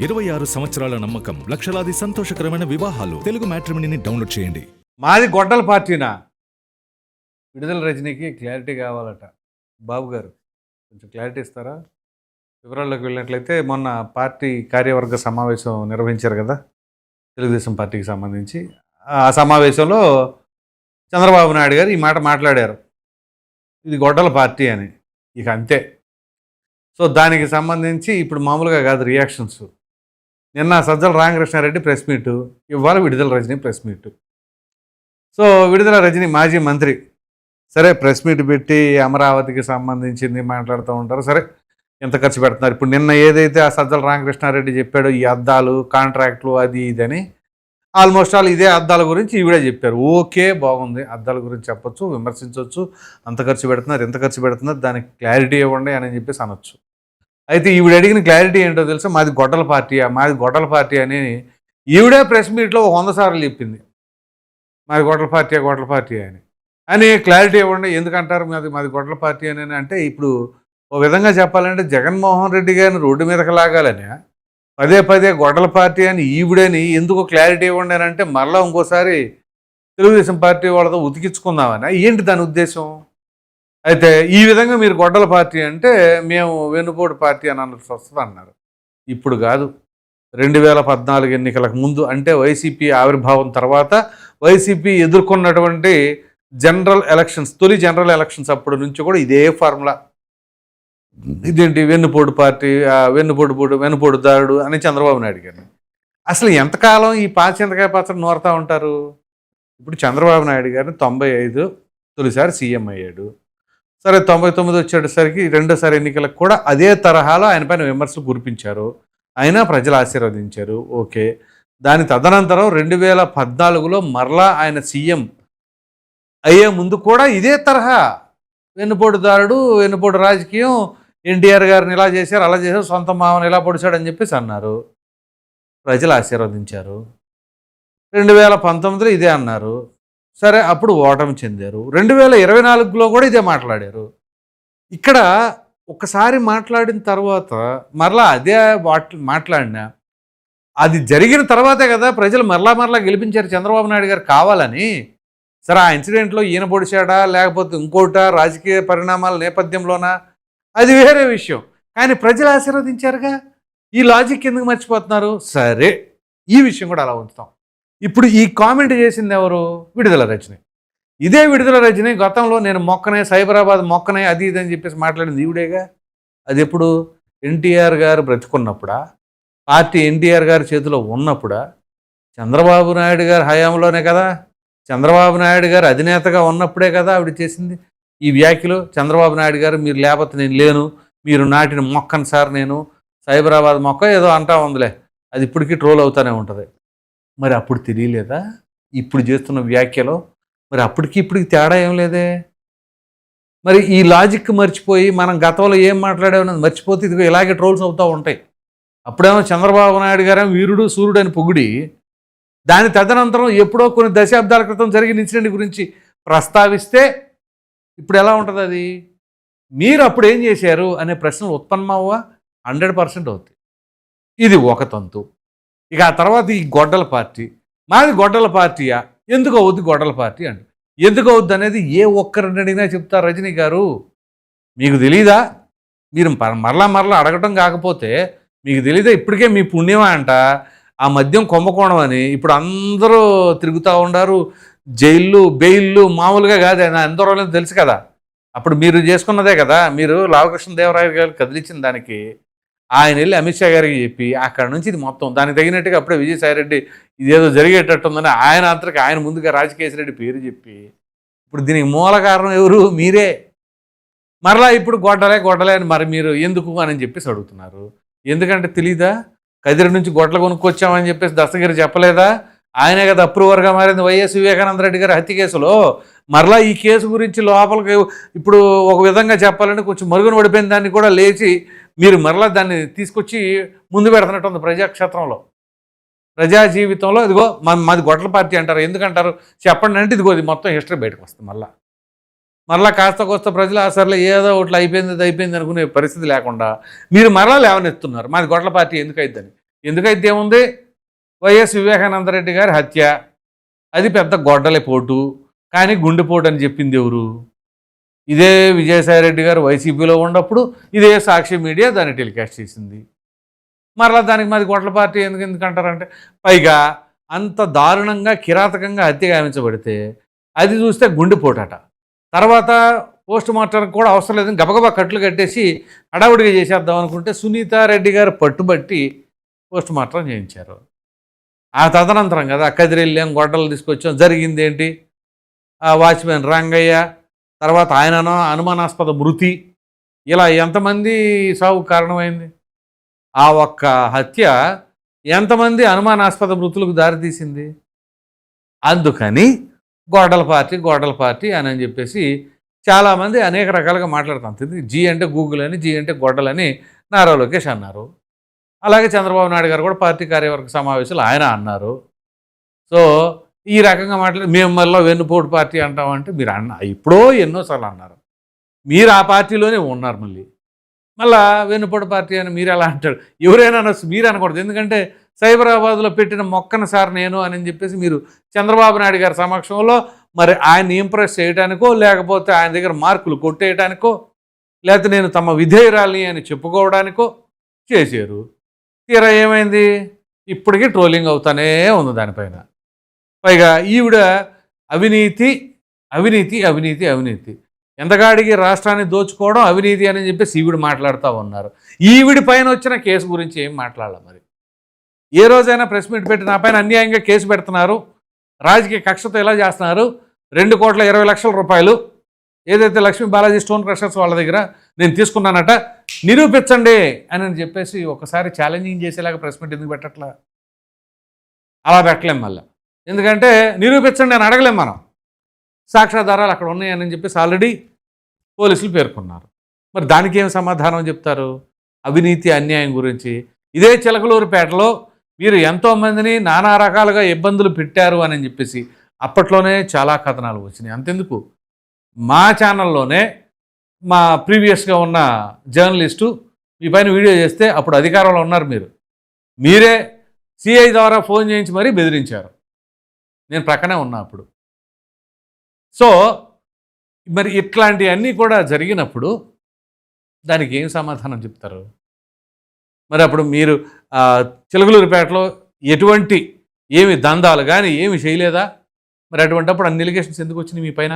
26 సంవత్సరాల నమ్మకం, లక్షలాది సంతోషకరమైన వివాహాలు. తెలుగు మ్యాట్రిమోనీని డౌన్లోడ్ చేయండి. మాది గొడ్డల పార్టీనా? విడుదల రజనీకి క్లారిటీ కావాలట. బాబు గారు కొంచెం క్లారిటీ ఇస్తారా? వివరాల్లోకి వెళ్ళినట్లయితే మొన్న పార్టీ కార్యవర్గ సమావేశం నిర్వహించారు కదా తెలుగుదేశం పార్టీకి సంబంధించి. ఆ సమావేశంలో చంద్రబాబు నాయుడు గారు ఈ మాట మాట్లాడారు, ఇది గొడ్డల పార్టీ అని. ఇక అంతే. సో దానికి సంబంధించి ఇప్పుడు మామూలుగా కాదు రియాక్షన్స్. నిన్న సజ్జల రామకృష్ణారెడ్డి ప్రెస్ మీటు, ఇవాళ విడుదల రజనీ ప్రెస్ మీటు. సో విడుదల రజనీ మాజీ మంత్రి, సరే ప్రెస్ మీట్ పెట్టి అమరావతికి సంబంధించింది మాట్లాడుతూ ఉంటారు. సరే ఎంత ఖర్చు పెడుతున్నారు? ఇప్పుడు నిన్న ఏదైతే ఆ సజ్జల రామకృష్ణారెడ్డి చెప్పాడో ఈ అద్దాలు కాంట్రాక్ట్లు అది ఇదని, ఆల్మోస్ట్ ఆల్ ఇదే అద్దాల గురించి ఈవిడే చెప్పారు. ఓకే, బాగుంది, అద్దాల గురించి చెప్పొచ్చు, విమర్శించవచ్చు, అంత ఖర్చు పెడుతున్నారు ఎంత ఖర్చు పెడుతున్నారు దానికి క్లారిటీ ఇవ్వండి అని చెప్పేసి అనొచ్చు. అయితే ఈవిడ అడిగిన క్లారిటీ ఏంటో తెలుసా? మాది గొడ్డల పార్టీయా, మాది గొడ్డల పార్టీ అని ఈవిడే ప్రెస్ మీట్లో 100 సార్లు చెప్పింది, మాది గొడ్డల పార్టీ అని క్లారిటీ ఇవ్వండి. ఎందుకంటారు మాది గొడ్డల పార్టీ అని అంటే, ఇప్పుడు ఒక విధంగా చెప్పాలంటే జగన్మోహన్ రెడ్డి గారిని రోడ్డు మీదకి లాగాలని పదే పదే గొడ్డల పార్టీ అని ఈవిడని ఎందుకు క్లారిటీ ఇవ్వండి అని అంటే, మళ్ళీ ఇంకోసారి తెలుగుదేశం పార్టీ వాళ్ళతో ఉతికించుకుందామని ఏంటి దాని ఉద్దేశం? అయితే ఈ విధంగా మీరు గొడ్డల పార్టీ అంటే మేము వెన్నుపోటు పార్టీ అని అన్నట్టు వస్తుంది అన్నారు. ఇప్పుడు కాదు, 2014 ఎన్నికలకు ముందు, అంటే వైసీపీ ఆవిర్భావం తర్వాత వైసీపీ ఎదుర్కొన్నటువంటి జనరల్ ఎలక్షన్స్, తొలి జనరల్ ఎలక్షన్స్ అప్పటి నుంచి కూడా ఇదే ఫార్ములా. ఇదేంటి వెన్నుపోటు పార్టీ, వెన్నుపోటు దారుడు అని చంద్రబాబు నాయుడు గారిని అసలు ఎంతకాలం ఈ చింతకాయ పచ్చడి నూరుతూ ఉంటారు? ఇప్పుడు చంద్రబాబు నాయుడు గారిని 95 తొలిసారి సీఎం అయ్యాడు. సరే 99 వచ్చేసరికి రెండోసారి ఎన్నికలకు కూడా అదే తరహాలో ఆయన పైన విమర్శలు కురిపించారు. అయినా ప్రజలు ఆశీర్వదించారు. ఓకే. దాని తదనంతరం 2014లో మరలా ఆయన సీఎం అయ్యే ముందు కూడా ఇదే తరహా వెన్నుపోటుదారుడు, వెన్నుపోటు రాజకీయం, ఎన్టీఆర్ గారిని ఇలా చేశారు అలా చేశారు, సొంత మామని ఇలా పొడిచాడు అని చెప్పేసి అన్నారు. ప్రజలు ఆశీర్వదించారు. 2019లో ఇదే అన్నారు. సరే అప్పుడు ఓటమి చెందారు. 2024లో కూడా ఇదే మాట్లాడారు. ఇక్కడ ఒకసారి మాట్లాడిన తర్వాత మరలా అదే మాట్లాడినా అది జరిగిన తర్వాతే కదా ప్రజలు మరలా గెలిపించారు చంద్రబాబు నాయుడు గారు కావాలని. సరే ఆ ఇన్సిడెంట్లో ఈయన పొడిచాడా లేకపోతే ఇంకోట రాజకీయ పరిణామాల నేపథ్యంలోనా, అది వేరే విషయం. కానీ ప్రజలు ఆశీర్వదించారుగా. ఈ లాజిక్ ఎందుకు మర్చిపోతున్నారు? సరే ఈ విషయం కూడా అలా ఉంచుతాం. ఇప్పుడు ఈ కామెంట్ చేసింది ఎవరు? విడుదల రజనీ. ఇదే విడుదల రజనీ గతంలో నేను మొక్కనే, సైబరాబాద్ మొక్కనే, అది ఇది అని చెప్పేసి మాట్లాడింది ఈవిడేగా. అది ఎప్పుడు? ఎన్టీఆర్ గారు బ్రతుకున్నప్పుడా, పార్టీ ఎన్టీఆర్ గారి చేతిలో ఉన్నప్పుడా, చంద్రబాబు నాయుడు గారి హయాంలోనే కదా, చంద్రబాబు నాయుడు గారు అధినేతగా ఉన్నప్పుడే కదా ఆవిడ చేసింది ఈ వ్యాఖ్యలు. చంద్రబాబు నాయుడు గారు మీరు లేకపోతే నేను లేను, మీరు నాటిన మొక్కను సార్ నేను, సైబరాబాద్ మొక్క ఏదో అంటా ఉందిలే, అది ఇప్పటికీ ట్రోల్ అవుతూనే ఉంటుంది. మరి అప్పుడు తెలియలేదా ఇప్పుడు చేస్తున్న వ్యాఖ్యలో? మరి అప్పటికి ఇప్పటికి తేడా ఏం లేదే. మరి ఈ లాజిక్ మర్చిపోయి మనం గతంలో ఏం మాట్లాడామన్నది మర్చిపోతే ఇదిగో ఇలాగే ట్రోల్స్ అవుతూ ఉంటాయి. అప్పుడేమో చంద్రబాబు నాయుడు గారేమో వీరుడు సూర్యుడు అని పొగిడి, దాని తదనంతరం ఎప్పుడో కొన్ని దశాబ్దాల క్రితం జరిగిన ఇన్సిడెంట్ గురించి ప్రస్తావిస్తే ఇప్పుడు ఎలా ఉంటుంది అది? మీరు అప్పుడు ఏం చేశారు అనే ప్రశ్నలు ఉత్పన్నమవ్వా? 100% అవుతాయి. ఇది ఒక తంతు. ఇక ఆ తర్వాత ఈ గొడ్డల పార్టీ, మాది గొడ్డల పార్టీయా? ఎందుకు అవుద్ది గొడ్డల పార్టీ అంటే? ఎందుకు అవుద్ది అనేది ఏ ఒక్కరిని అడిగినా చెప్తారు రజనీ గారు. మీకు తెలీదా? మీరు మరలా అడగటం కాకపోతే మీకు తెలీదా? ఇప్పటికే మీ పుణ్యమా అంట ఆ మద్యం కుంభకోణం అని ఇప్పుడు అందరూ తిరుగుతూ ఉండారు. జైళ్ళు బెయిళ్ళు మామూలుగా కాదు, ఎందరో తెలుసు కదా. అప్పుడు మీరు చేసుకున్నదే కదా, మీరు లావకృష్ణదేవరాయ గారు కదిలించిన దానికి ఆయన వెళ్ళి అమిత్ షా గారికి చెప్పి అక్కడ నుంచి ఇది మొత్తం దానికి తగినట్టుగా అప్పుడే విజయసాయిరెడ్డి ఇదేదో జరిగేటట్టుందని ఆయన అంతరికి ఆయన ముందుగా రాజకేశ్వరరెడ్డి పేరు చెప్పి ఇప్పుడు దీనికి మూల కారణం ఎవరు? మీరే. మరలా ఇప్పుడు గొడ్డలే అని మరి మీరు ఎందుకు అని చెప్పేసి అడుగుతున్నారు. ఎందుకంటే తెలీదా? కదిరి నుంచి గొడ్డలు కొనుక్కొచ్చామని చెప్పేసి దస్తగిరి చెప్పలేదా? ఆయనే కదా అప్రూవర్గా మారింది వైఎస్ వివేకానంద రెడ్డి గారి హత్య కేసులో. మరలా ఈ కేసు గురించి లోపలికి ఇప్పుడు ఒక విధంగా చెప్పాలంటే కొంచెం మరుగున పడిపోయిన దాన్ని కూడా లేచి మీరు మరలా దాన్ని తీసుకొచ్చి ముందు పెడుతున్నట్టుంది ప్రజాక్షేత్రంలో, ప్రజా జీవితంలో. ఇదిగో మాది గొడ్డల పార్టీ అంటారు. ఎందుకంటారు చెప్పండి అంటే ఇదిగో ఇది మొత్తం హిస్టరీ బయటకు వస్తుంది. మరలా కాస్త కోస్త ప్రజలు సర్లే ఏదో ఒకటి అయిపోయింది అనుకునే పరిస్థితి లేకుండా మీరు మరలా లేవనెత్తున్నారు మాది గొడ్డల పార్టీ ఎందుకు అయిద్దని. ఎందుకైతే ఏముంది, వైఎస్ వివేకానందరెడ్డి గారి హత్య, అది పెద్ద గొడ్డలి పోటు, కానీ గుండెపోటు అని చెప్పింది ఎవరు? ఇదే విజయసాయిరెడ్డి గారు వైసీపీలో ఉన్నప్పుడు ఇదే సాక్షి మీడియా దాన్ని టెలికాస్ట్ చేసింది. మరలా దానికి మాది గొడ్డల పార్టీ ఎందుకంటారంటే, పైగా అంత దారుణంగా కిరాతకంగా హత్య గావించబడితే అది చూస్తే గుండెపోటట. తర్వాత పోస్ట్ మార్టంకి కూడా అవసరం లేదని గబగబా కట్లు కట్టేసి హడావుడిగా చేసేద్దాం అనుకుంటే సునీతారెడ్డి గారు పట్టుబట్టి పోస్ట్ మార్టం చేయించారు. ఆ తదనంతరం కదా కదిరెళ్ళాం, గొడ్డలు తీసుకొచ్చాం, జరిగింది ఏంటి? ఆ వాచ్మెన్ రంగయ్య, తర్వాత ఆయన అనుమానాస్పద మృతి, ఇలా ఎంతమంది సావు కారణమైంది? ఆ ఒక్క హత్య ఎంతమంది అనుమానాస్పద మృతులకు దారితీసింది? అందుకని గొడ్డల పార్టీ అని చెప్పేసి చాలామంది అనేక రకాలుగా మాట్లాడుతాం. జీ అంటే గూగుల్ అని, జీ అంటే గొడ్డలని నారా లోకేష్ అన్నారు. అలాగే చంద్రబాబు నాయుడు గారు కూడా పార్టీ కార్యవర్గ సమావేశాలు ఆయన అన్నారు. సో ఈ రకంగా మేము మళ్ళీ వెన్నుపోటు పార్టీ అంటామంటే మీరు ఎప్పుడో ఎన్నోసార్లు అన్నారు. మీరు ఆ పార్టీలోనే ఉన్నారు. మళ్ళా వెన్నుపోటు పార్టీ అని మీరు ఎలా అంటారు? ఎవరైనా మీరు అనకూడదు. ఎందుకంటే సైబరాబాద్లో పెట్టిన మొక్కను సార్ నేను అని చెప్పేసి మీరు చంద్రబాబు నాయుడు గారి సమక్షంలో మరి ఆయన్ని ఇంప్రెస్ చేయడానికో, లేకపోతే ఆయన దగ్గర మార్కులు కొట్టేయడానికో, లేకపోతే నేను తమ విధేయురాలి అని చెప్పుకోవడానికో చేశారు. తీరా ఏమైంది? ఇప్పటికీ ట్రోలింగ్ అవుతానే ఉంది దానిపైన. పైగా ఈవిడ అవినీతి అవినీతి అవినీతి అవినీతి, ఎంతగాడికి రాష్ట్రాన్ని దోచుకోవడం అవినీతి అని చెప్పేసి ఈవిడ మాట్లాడుతూ ఉన్నారు. ఈవిడి పైన వచ్చిన కేసు గురించి ఏం మాట్లాడాలి? మరి ఏ రోజైనా ప్రెస్ మీట్ పెట్టి నా పైన అన్యాయంగా కేసు పెడుతున్నారు, రాజకీయ కక్షతో ఎలా చేస్తున్నారు, 2,20,00,000 రూపాయలు ఏదైతే లక్ష్మీ బాలాజీ స్టోన్ క్రషర్స్ వాళ్ళ దగ్గర నేను తీసుకున్నానట, నిరూపించండి అని చెప్పేసి ఒకసారి ఛాలెంజింగ్ చేసేలాగా ప్రెస్ మీట్ ఎందుకు పెట్టట్లా? అలా పెట్టలేం మళ్ళీ. ఎందుకంటే నిరూపించండి అని అడగలేం మనం. సాక్ష్యాధారాలు అక్కడ ఉన్నాయని చెప్పేసి ఆల్రెడీ పోలీసులు పేర్కొన్నారు. మరి దానికి ఏం సమాధానం చెప్తారు? అవినీతి అన్యాయం గురించి ఇదే చిలకలూరుపేటలో మీరు ఎంతోమందిని నానా రకాలుగా ఇబ్బందులు పెట్టారు అని చెప్పేసి అప్పట్లోనే చాలా కథనాలు వచ్చినాయి. అంతెందుకు, మా ఛానల్లోనే మా ప్రీవియస్గా ఉన్న జర్నలిస్టు మీ పైన వీడియో చేస్తే అప్పుడు అధికారంలో ఉన్నారు మీరే సిఐ ద్వారా ఫోన్ చేయించి మరీ బెదిరించారు. నేను ప్రక్కనే ఉన్నా అప్పుడు. సో మరి ఇట్లాంటివన్నీ కూడా జరిగినప్పుడు దానికి ఏం సమాధానం చెప్తారు? మరి అప్పుడు మీరు చిలకలూరుపేటలో ఎటువంటి ఏమి దందాలు కానీ ఏమి చేయలేదా? మరి అటువంటిప్పుడు అన్ని ఎలిగేషన్స్ ఎందుకు వచ్చినాయి మీ పైన?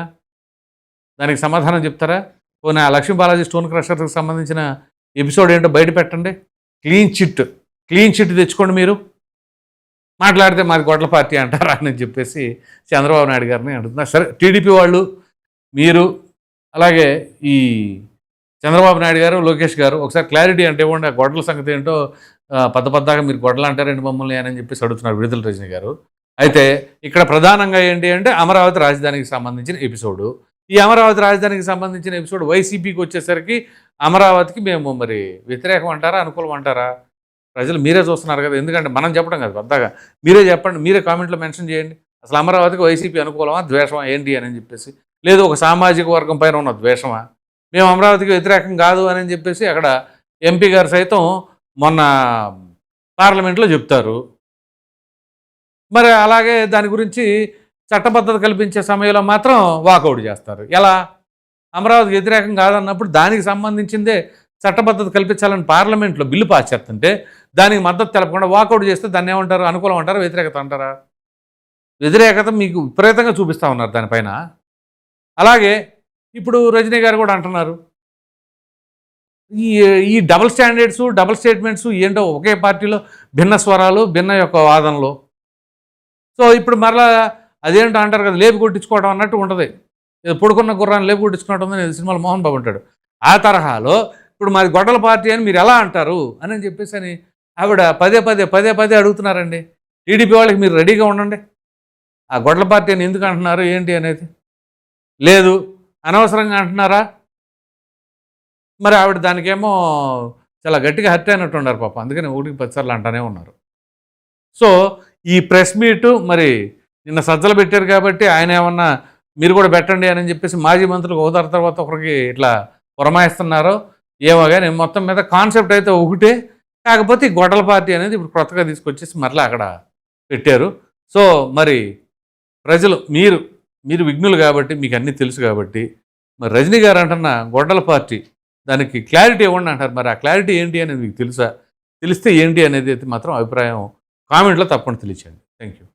దానికి సమాధానం చెప్తారా? పోనీ ఆ లక్ష్మీ బాలాజీ స్టోన్ క్రషర్కి సంబంధించిన ఎపిసోడ్ ఏంటో బయట పెట్టండి. క్లీన్ చిట్ తెచ్చుకోండి. మీరు మాట్లాడితే మాది గొడ్డల పార్టీ అంటారా అని చెప్పేసి చంద్రబాబు నాయుడు గారిని అడుగుతున్నారు. సరే, టీడీపీ వాళ్ళు, మీరు, అలాగే ఈ చంద్రబాబు నాయుడు గారు, లోకేష్ గారు ఒకసారి క్లారిటీ అంటే ఇవ్వండి. ఆ గొడ్డల సంగతి ఏంటో పద్దగా మీరు గొడ్డలు అంటారండి మమ్మల్ని అని చెప్పేసి అడుగుతున్నారు విడుదల రజని గారు. అయితే ఇక్కడ ప్రధానంగా ఏంటి అంటే అమరావతి రాజధానికి సంబంధించిన ఎపిసోడు. ఈ అమరావతి రాజధానికి సంబంధించిన ఎపిసోడ్ వైసీపీకి వచ్చేసరికి అమరావతికి మేము మరి వ్యతిరేకం అంటారా, అనుకూలం అంటారా? ప్రజలు మీరే చూస్తున్నారు కదా. ఎందుకంటే మనం చెప్పడం కాదు, పెద్దగా మీరే చెప్పండి, మీరే కామెంట్లో మెన్షన్ చేయండి. అసలు అమరావతికి వైసీపీ అనుకూలమా, ద్వేషమా ఏంటి అని చెప్పేసి. లేదు ఒక సామాజిక వర్గం పైన ఉన్న ద్వేషమా? మేము అమరావతికి వ్యతిరేకం కాదు అని చెప్పేసి అక్కడ ఎంపీ గారు సైతం మొన్న పార్లమెంట్లో చెప్తారు. మరి అలాగే దాని గురించి చట్టబద్ధత కల్పించే సమయంలో మాత్రం వాకౌట్ చేస్తారు. ఎలా? అమరావతికి వ్యతిరేకం కాదన్నప్పుడు దానికి సంబంధించిందే చట్టబద్ధత కల్పించాలని పార్లమెంట్లో బిల్లు పాస్ చేస్తుంటే దానికి మద్దతు తెలపకుండా వాకౌట్ చేస్తే దాన్ని ఏమంటారు? అనుకూలం అంటారా, వ్యతిరేకత అంటారా? వ్యతిరేకత మీకు విపరీతంగా చూపిస్తూ ఉన్నారు దానిపైన. అలాగే ఇప్పుడు రజనీ గారు కూడా అంటున్నారు ఈ డబుల్ స్టాండర్డ్స్, డబుల్ స్టేట్మెంట్స్ ఏంటో, ఒకే పార్టీలో భిన్న స్వరాలు, భిన్న యొక్క వాదనలు. సో ఇప్పుడు మరలా అదేంటో అంటారు కదా, లేపు కొట్టించుకోవడం అన్నట్టు ఉంటుంది. పొడుకున్న గుర్రాన్ని లేపు కొట్టించుకోవడం అనేది సినిమాలో మోహన్ బాబు అంటాడు. ఆ తరహాలో ఇప్పుడు మాది గొడ్డల పార్టీ అని మీరు ఎలా అంటారు అని చెప్పేసి అని ఆవిడ పదే పదే అడుగుతున్నారండి. టీడీపీ వాళ్ళకి మీరు రెడీగా ఉండండి. ఆ గొడ్డల పార్టీ అని ఎందుకు అంటున్నారు ఏంటి అనేది. లేదు అనవసరంగా అంటున్నారా? మరి ఆవిడ దానికేమో చాలా గట్టిగా హర్ట్ అయినట్టు ఉన్నారు పాప. అందుకని 1-10 సార్లు అంటానే ఉన్నారు. సో ఈ ప్రెస్ మీటు మరి నిన్న సజ్జలు పెట్టారు కాబట్టి ఆయన ఏమన్నా మీరు కూడా పెట్టండి అని చెప్పేసి మాజీ మంత్రులు ఒకదారి తర్వాత ఒకరికి ఇట్లా పురమాయిస్తున్నారో ఏమో కానీ మొత్తం మీద కాన్సెప్ట్ అయితే ఒకటే. కాకపోతే ఈ గొడ్డల పార్టీ అనేది ఇప్పుడు కొత్తగా తీసుకొచ్చేసి మరలా అక్కడ పెట్టారు. సో మరి ప్రజలు మీరు విఘ్నులు కాబట్టి మీకు అన్నీ తెలుసు కాబట్టి మరి రజనీ గారు అంటున్న గొడ్డల పార్టీ దానికి క్లారిటీ ఇవ్వండి అంటారు. మరి ఆ క్లారిటీ ఏంటి అనేది మీకు తెలుసా? తెలిస్తే ఏంటి అనేది అయితే మాత్రం అభిప్రాయం కామెంట్లో తప్పకుండా తెలియచేయండి. Thank you.